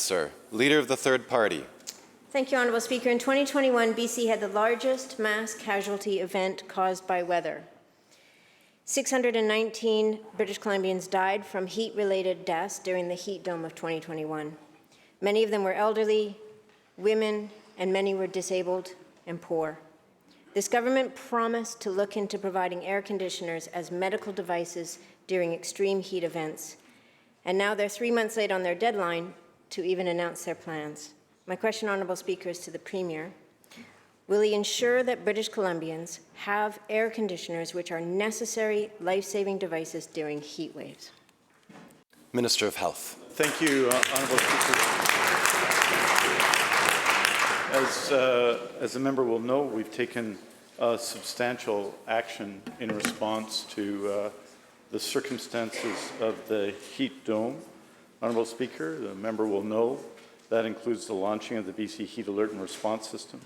sir. Leader of the third party. Thank you, Honourable Speaker. In 2021, BC had the largest mass casualty event caused by weather. 619 British Columbians died from heat-related deaths during the heat dome of 2021. Many of them were elderly, women, and many were disabled and poor. This government promised to look into providing air conditioners as medical devices during extreme heat events. And now they're 3 months late on their deadline to even announce their plans. My question, Honourable Speaker, is to the Premier. Will he ensure that British Columbians have air conditioners, which are necessary life-saving devices during heat waves? Minister of Health. Thank you, Honourable Speaker. As the member will know, we've taken substantial action in response to the circumstances of the heat dome. Honourable Speaker, the member will know that includes the launching of the BC Heat Alert and Response System,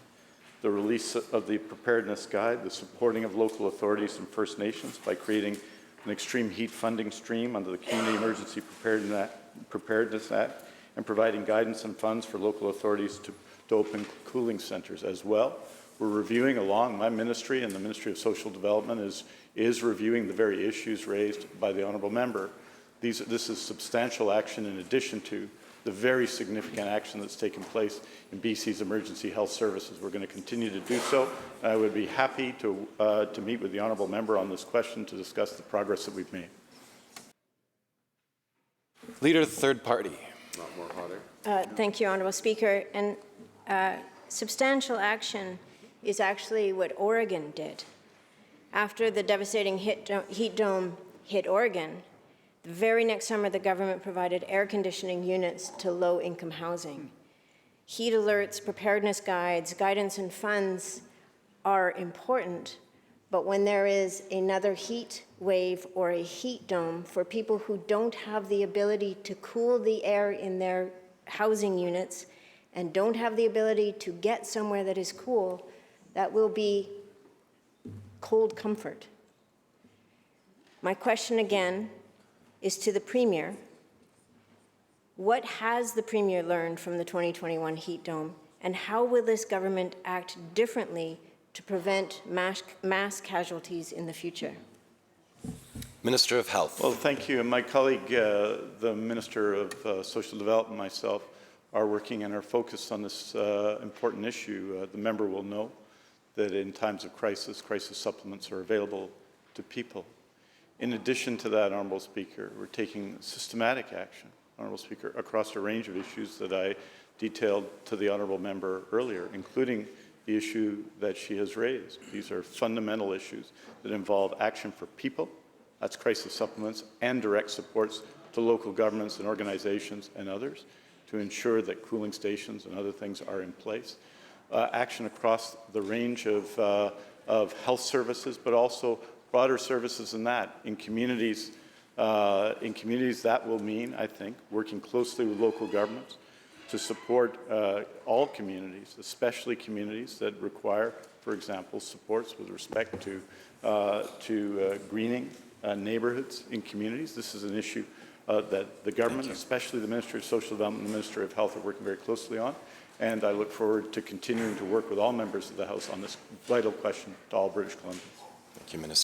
the release of the Preparedness Guide, the supporting of local authorities and First Nations by creating an extreme heat funding stream under the Community Emergency Preparedness Act, and providing guidance and funds for local authorities to open cooling centres as well. We're reviewing along, my ministry and the Ministry of Social Development is reviewing the very issues raised by the honourable member. This is substantial action in addition to the very significant action that's taken place in BC's emergency health services. We're going to continue to do so. I would be happy to meet with the honourable member on this question to discuss the progress that we've made. Leader of the third party. Thank you, Honourable Speaker. And substantial action is actually what Oregon did. After the devastating heat dome hit Oregon, the very next summer, the government provided air conditioning units to low-income housing. Heat alerts, preparedness guides, guidance and funds are important, but when there is another heat wave or a heat dome for people who don't have the ability to cool the air in their housing units and don't have the ability to get somewhere that is cool, that will be cold comfort. My question again is to the Premier. What has the Premier learned from the 2021 heat dome, and how will this government act differently to prevent mass casualties in the future? Minister of Health. Well, thank you. And my colleague, the Minister of Social Development, and myself, are working and are focused on this important issue. The member will know that in times of crisis, crisis supplements are available to people. In addition to that, Honourable Speaker, we're taking systematic action, Honourable Speaker, across a range of issues that I detailed to the honourable member earlier, including the issue that she has raised. These are fundamental issues that involve action for people, that's crisis supplements, and direct supports to local governments and organizations and others to ensure that cooling stations and other things are in place. Action across the range of health services, but also broader services than that. In communities that will mean, I think, working closely with local governments to support all communities, especially communities that require, for example, supports with respect to greening neighbourhoods in communities. This is an issue that the government, especially the Ministry of Social Development and the Ministry of Health, are working very closely on. And I look forward to continuing to work with all members of the House on this vital question to all British Columbians. Thank you, Minister.